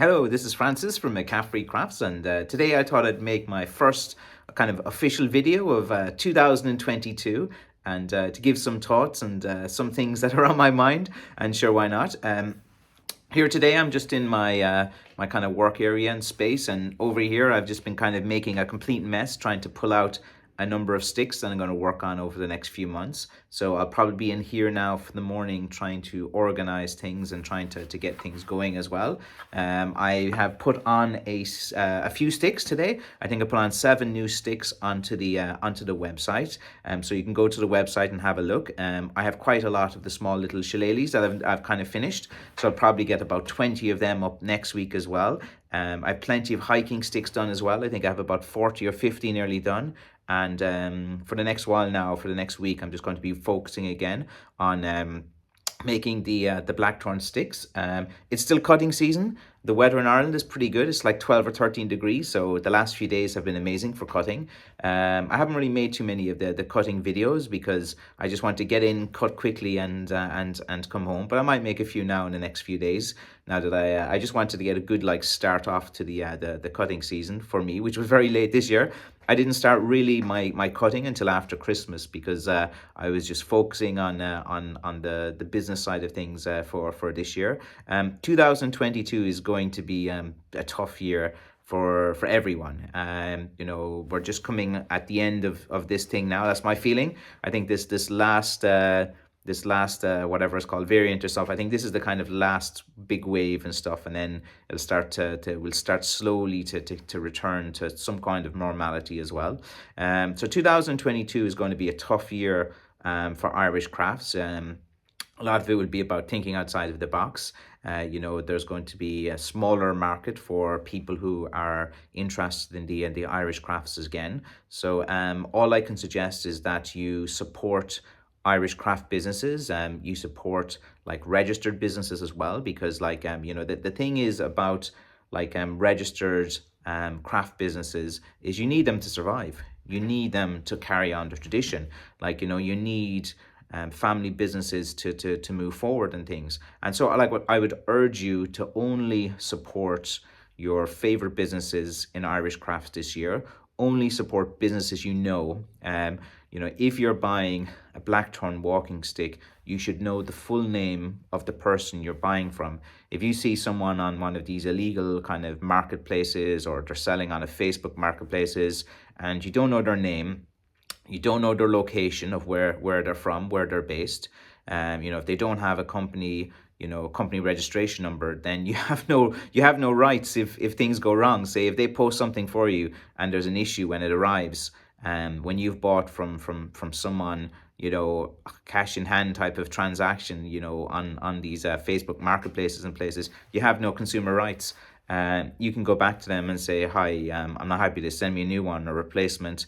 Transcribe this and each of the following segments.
Hello, this is Francis from McCaffrey Crafts, and today I thought I'd make my first kind of official video of 2022 and to give some thoughts and some things that are on my mind, and sure, why not? Here today, I'm just in my kind of work area and space, and over here, I've just been kind of making a complete mess, trying to pull out a number of sticks that I'm going to work on over the next few months. So I'll probably be in here now for the morning trying to organize things and trying to get things going as well. I have put on a few sticks today. I think I put on 7 new sticks onto the website. So you can go to the website and have a look. I have quite a lot of the small little shillelaghs that I've kind of finished. So I'll probably get about 20 of them up next week as well. I have plenty of hiking sticks done as well. I think I have about 40 or 50 nearly done. And for the next while now, for the next week, I'm just going to be focusing again on making the blackthorn sticks. It's still cutting season. The weather in Ireland is pretty good. It's like 12 or 13 degrees, so the last few days have been amazing for cutting. I haven't really made too many of the cutting videos because I just want to get in, cut quickly, and come home. But I might make a few now in the next few days. Now that I just wanted to get a good start off to the cutting season for me, which was very late this year. I didn't start really my cutting until after Christmas because I was just focusing on the business side of things for this year. 2022 is going to be a tough year for everyone. We're just coming at the end of this thing now. That's my feeling. I think this last whatever it's called, variant or stuff, I think this is the kind of last big wave and stuff, and then it'll start we'll start slowly to return to some kind of normality as well. So 2022 is going to be a tough year for Irish crafts. A lot of it will be about thinking outside of the box. There's going to be a smaller market for people who are interested in the Irish crafts again. So all I can suggest is that you support Irish craft businesses. You support registered businesses as well, because the thing is about registered craft businesses is you need them to survive. You need them to carry on the tradition. You need family businesses to move forward and things. And so what I would urge you to only support your favorite businesses in Irish crafts this year. Only support businesses if you're buying a blackthorn walking stick, you should know the full name of the person you're buying from. If you see someone on one of these illegal kind of marketplaces, or they're selling on a Facebook marketplaces, and you don't know their name, you don't know their location of where they're from, where they're based, if they don't have a company registration number, then you have no rights if things go wrong. Say if they post something for you and there's an issue when it arrives, when you've bought from someone, cash in hand type of transaction, on these Facebook marketplaces and places, you have no consumer rights. You can go back to them and say, hi, I'm not happy to send me a new one or replacement.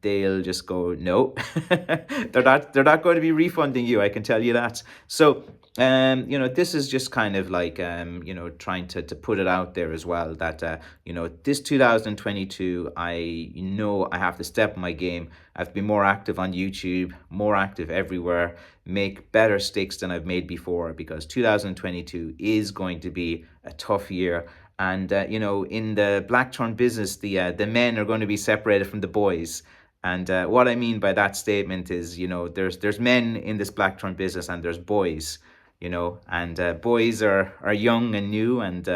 They'll just go, no. they're not going to be refunding you, I can tell you that. So this is just kind of trying to put it out there as well, that this 2022, I know I have to step my game. I have to be more active on YouTube, more active everywhere, make better sticks than I've made before, because 2022 is going to be a tough year. And in the blackthorn business, the men are going to be separated from the boys. And what I mean by that statement is, there's men in this blackthorn business and there's boys, and boys are young and new, and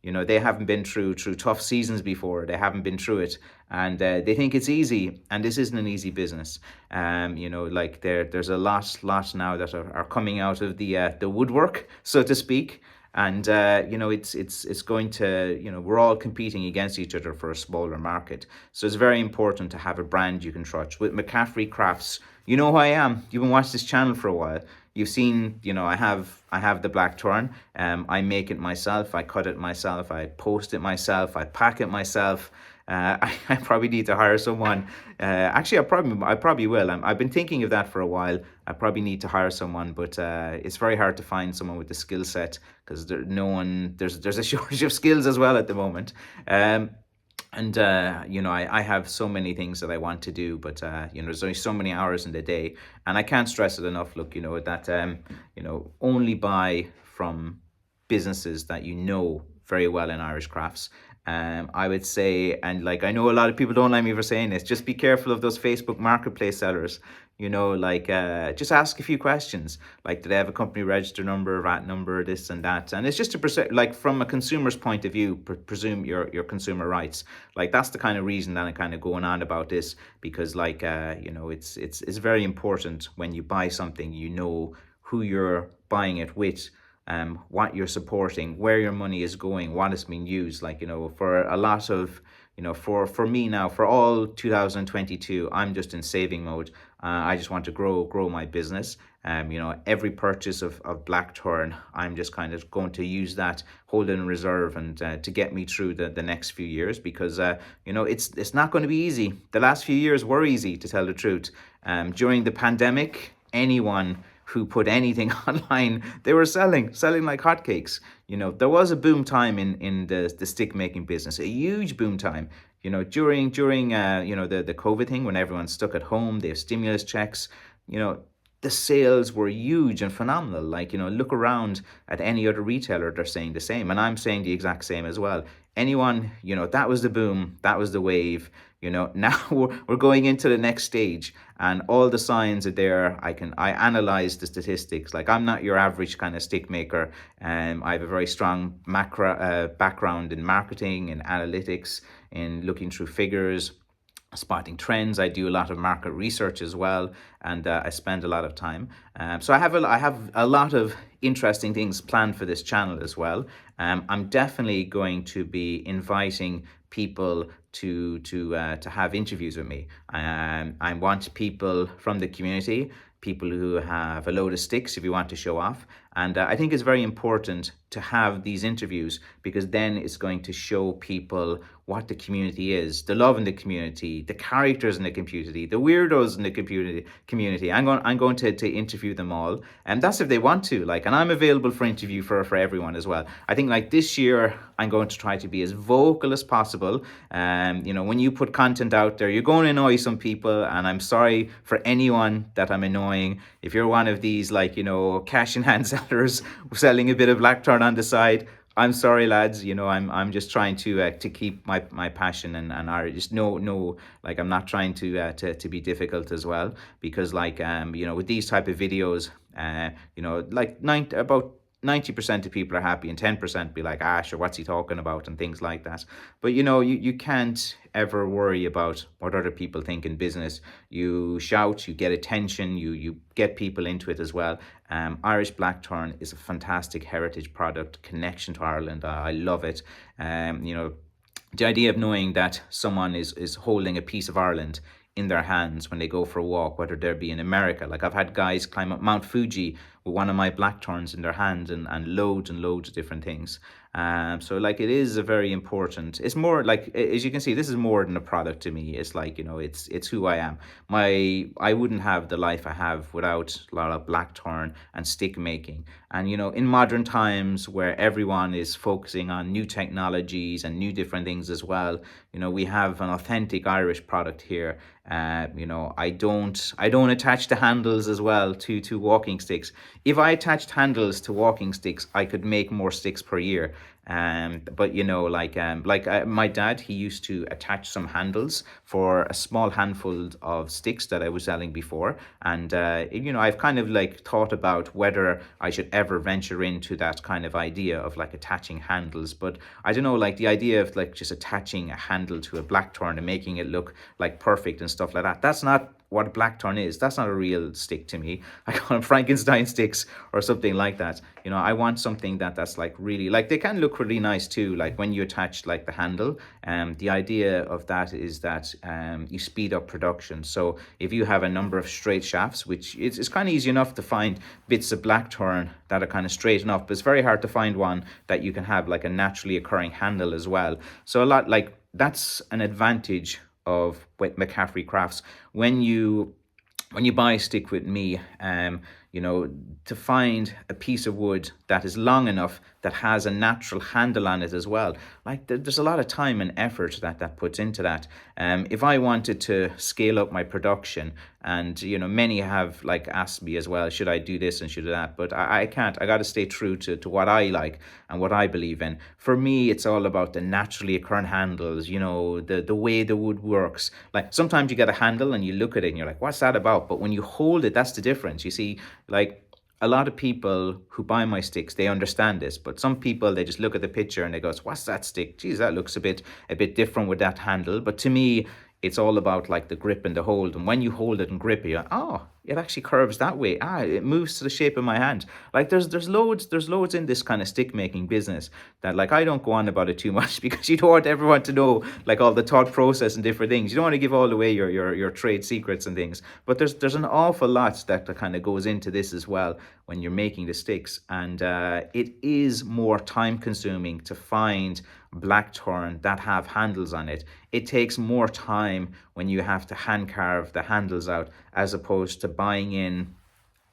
they haven't been through tough seasons before. They haven't been through it, and they think it's easy, and this isn't an easy business. There's a lot now that are coming out of the woodwork, so to speak. And it's going to, we're all competing against each other for a smaller market. So it's very important to have a brand you can trust. With McCaffrey Crafts, you know who I am. You've been watching this channel for a while. You've seen, I have the blackthorn. I make it myself. I cut it myself. I post it myself. I pack it myself. I probably need to hire someone. Actually, I probably will. I've been thinking of that for a while. I probably need to hire someone, but it's very hard to find someone with the skill set, because there's a shortage of skills as well at the moment. I have so many things that I want to do, but there's only so many hours in the day, and I can't stress it enough. Look, that only buy from businesses that very well in Irish crafts. I would say, and like I know a lot of people don't like me for saying this, just be careful of those Facebook marketplace sellers. Just ask a few questions. Like, do they have a company register number, VAT number, this and that? And it's just to like from a consumer's point of view, presume your consumer rights. Like that's the kind of reason that I'm kind of going on about this, because it's very important when you buy something, you know who you're buying it with, what you're supporting, where your money is going, what it's being used. Like, for a lot of, for me now, for all 2022, I'm just in saving mode. I just want to grow my business. Every purchase of blackthorn, I'm just kind of going to use that, hold it in reserve, and to get me through the next few years, because it's not going to be easy. The last few years were easy, to tell the truth. During the pandemic, anyone who put anything online, they were selling like hotcakes. There was a boom time in the stick making business, a huge boom time. During the COVID thing, when everyone's stuck at home, they have stimulus checks. The sales were huge and phenomenal. Like, look around at any other retailer, they're saying the same, and I'm saying the exact same as well. Anyone, that was the boom, that was the wave. Now we're going into the next stage, and all the signs are there. I analyze the statistics. Like, I'm not your average kind of stick maker. I have a very strong background in marketing and analytics, in looking through figures, spotting trends. I do a lot of market research as well, and I spend a lot of time. So I have a lot of interesting things planned for this channel as well. I'm definitely going to be inviting people to have interviews with me. I want people from the community, people who have a load of sticks, if you want to show off. And I think it's very important to have these interviews, because then it's going to show people what the community is, the love in the community, the characters in the community, the weirdos in the community. I'm going to interview them all, and that's if they want to. Like, and I'm available for interview for everyone as well. I think, like, this year I'm going to try to be as vocal as possible. When you put content out there, you're going to annoy some people, and I'm sorry for anyone that I'm annoying. If you're one of these, like, cash in hand sellers selling a bit of blackthorn on the side, I'm sorry, lads. I'm just trying to keep my passion, and I just no, like, I'm not trying to be difficult as well, because, like, with these type of videos, like, about 90% of people are happy, and 10% be like, sure, what's he talking about, and things like that. But you can't ever worry about what other people think in business. You shout, you get attention, you get people into it as well. Irish blackthorn is a fantastic heritage product, connection to Ireland. I love it. The idea of knowing that someone is holding a piece of Ireland in their hands when they go for a walk, whether they be in America. Like, I've had guys climb up Mount Fuji with one of my blackthorns in their hand, and loads of different things. So, like, it is a very important, it's more like, as you can see, this is more than a product to me. It's like, it's who I am. I wouldn't have the life I have without a lot of blackthorn and stick making. And, in modern times where everyone is focusing on new technologies and new different things as well, we have an authentic Irish product here. I don't attach the handles as well to walking sticks. If I attached handles to walking sticks, I could make more sticks per year. But my dad, he used to attach some handles for a small handful of sticks that I was selling before, and I've kind of like thought about whether I should ever venture into that kind of idea of like attaching handles. But I don't know, like the idea of like just attaching a handle to a blackthorn and making it look like perfect and stuff like that, that's not what a blackthorn is. That's not a real stick to me. I call them Frankenstein sticks or something like that. I want something that's like really, like, they can look really nice too, like when you attach like the handle. The idea of that is that you speed up production. So if you have a number of straight shafts, which it's kind of easy enough to find bits of blackthorn that are kind of straight enough, but it's very hard to find one that you can have like a naturally occurring handle as well. So a lot, like, that's an advantage of with McCaffrey Crafts. When you buy a stick with me, to find a piece of wood that is long enough, that has a natural handle on it as well, like there's a lot of time and effort that puts into that. If I wanted to scale up my production, And many have like asked me as well, should I do this and should I that? But I can't. I got to stay true to what I like and what I believe in. For me, it's all about the naturally occurring handles, the way the wood works. Like sometimes you get a handle and you look at it and you're like, what's that about? But when you hold it, that's the difference. You see, like a lot of people who buy my sticks, they understand this, but some people, they just look at the picture and they go, what's that stick? Geez, that looks a bit different with that handle. But to me, it's all about like the grip and the hold. And when you hold it and grip it, you're like, oh, it actually curves that way. It moves to the shape of my hand. Like there's loads in this kind of stick making business that like I don't go on about it too much because you don't want everyone to know like all the thought process and different things. You don't want to give all away your trade secrets and things. But there's an awful lot that kind of goes into this as well when you're making the sticks, and it is more time consuming to find blackthorn that have handles on it. It takes more time when you have to hand carve the handles out as opposed to buying in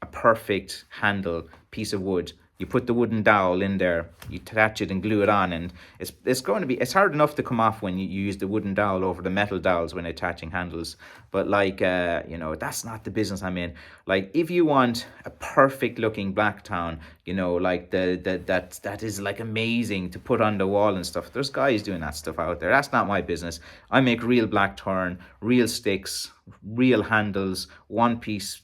a perfect handle piece of wood. You put the wooden dowel in there, you attach it and glue it on, and it's hard enough to come off when you use the wooden dowel over the metal dowels when attaching handles. But like that's not the business I'm in. Like if you want a perfect looking blacktown, like that is like amazing to put on the wall and stuff. There's guys doing that stuff out there. That's not my business. I make real blackthorn, real sticks, real handles, one piece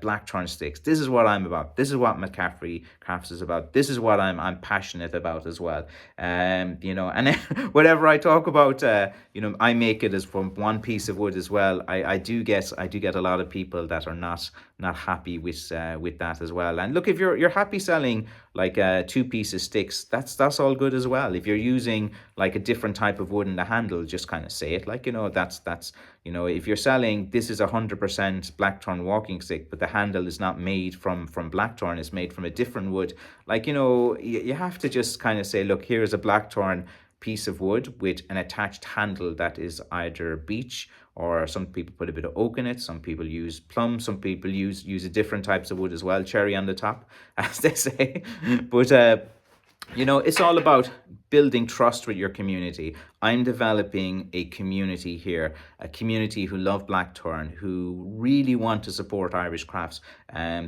blackthorn sticks. This is what I'm about. This is what McCaffrey Crafts is about. This is what I'm passionate about as well. And whatever I talk about, I make it as from one piece of wood as well. I do get a lot of people that are not happy with that as well. And look, if you're happy selling like two pieces sticks, that's all good as well. If you're using like a different type of wood in the handle, just kind of say it like that's if you're selling, this is 100% blackthorn walking stick, but the handle is not made from blackthorn, it's made from a different wood. Like you have to just kind of say, look, here's a blackthorn piece of wood with an attached handle that is either beech, or some people put a bit of oak in it, some people use plum, some people use a different types of wood as well, cherry on the top, as they say. But it's all about building trust with your community. I'm developing a community here, a community who love blackthorn, who really want to support Irish crafts.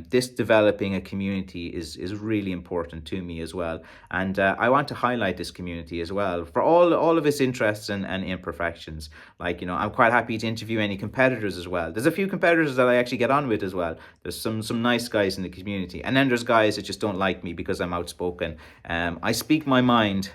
This developing a community is really important to me as well. And I want to highlight this community as well for all of its interests and imperfections. Like, I'm quite happy to interview any competitors as well. There's a few competitors that I actually get on with as well. There's some nice guys in the community. And then there's guys that just don't like me because I'm outspoken. I speak my mind.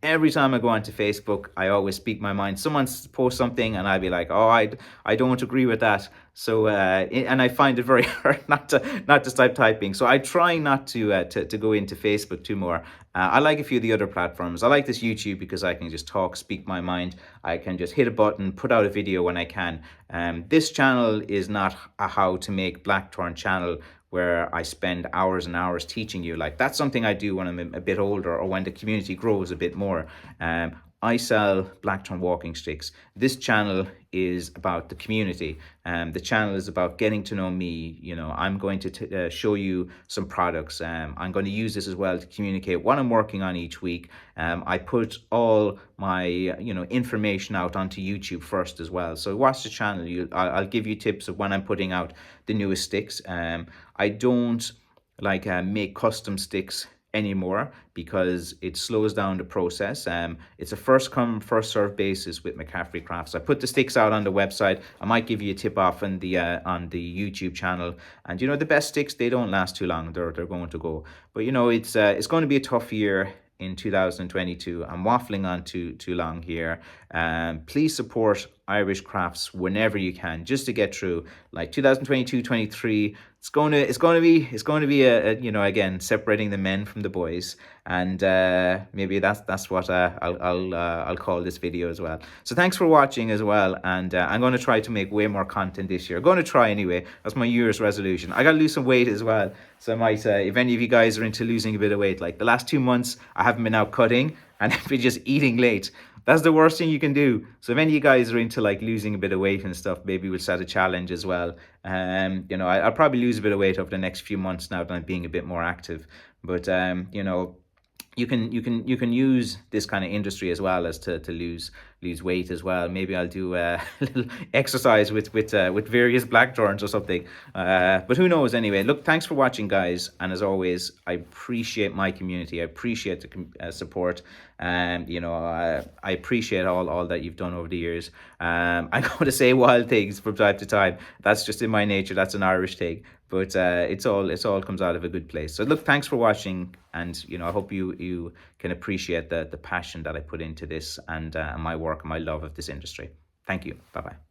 Every time I go onto Facebook, I always speak my mind. Someone posts something and I'll be like, oh, I don't agree with that. So and I find it very hard not to start typing. So I try not to go into Facebook too more. I like a few of the other platforms. I like this YouTube because I can just talk, speak my mind. I can just hit a button, put out a video when I can. This channel is not a how to make blackthorn channel where I spend hours and hours teaching you. Like that's something I do when I'm a bit older or when the community grows a bit more. I sell blackthorn walking sticks. This channel is about the community. The channel is about getting to know me. I'm going to show you some products. I'm going to use this as well to communicate what I'm working on each week. I put all my information out onto YouTube first as well. So watch the channel. I'll give you tips of when I'm putting out the newest sticks. I don't make custom sticks anymore because it slows down the process. It's a first come first serve basis with McCaffrey Crafts. I put the sticks out on the website. I might give you a tip off on the YouTube channel. And the best sticks, they don't last too long. They're going to go. But it's going to be a tough year in 2022. I'm waffling on too long here. Please support Irish crafts whenever you can, just to get through like 2022-23. It's going to be a again, separating the men from the boys, and maybe that's what I'll call this video as well. So thanks for watching as well, and I'm going to try to make way more content this year. I'm going to try anyway. That's my year's resolution. I got to lose some weight as well, so I might if any of you guys are into losing a bit of weight, like the last 2 months I haven't been out cutting and I've been just eating late. That's the worst thing you can do. So if any of you guys are into like losing a bit of weight and stuff, maybe we'll set a challenge as well. I'll probably lose a bit of weight over the next few months now that I'm being a bit more active. But you can use this kind of industry as well as to lose lose weight as well. Maybe I'll do a little exercise with various blackthorns or something. But who knows? Anyway, look, thanks for watching, guys. And as always, I appreciate my community. I appreciate the support. You know, I appreciate all that you've done over the years. I'm going to say wild things from time to time. That's just in my nature. That's an Irish thing. But it's all comes out of a good place. So look, thanks for watching, and you know, I hope you can appreciate the passion that I put into this, and my work and my love of this industry. Thank you. Bye bye.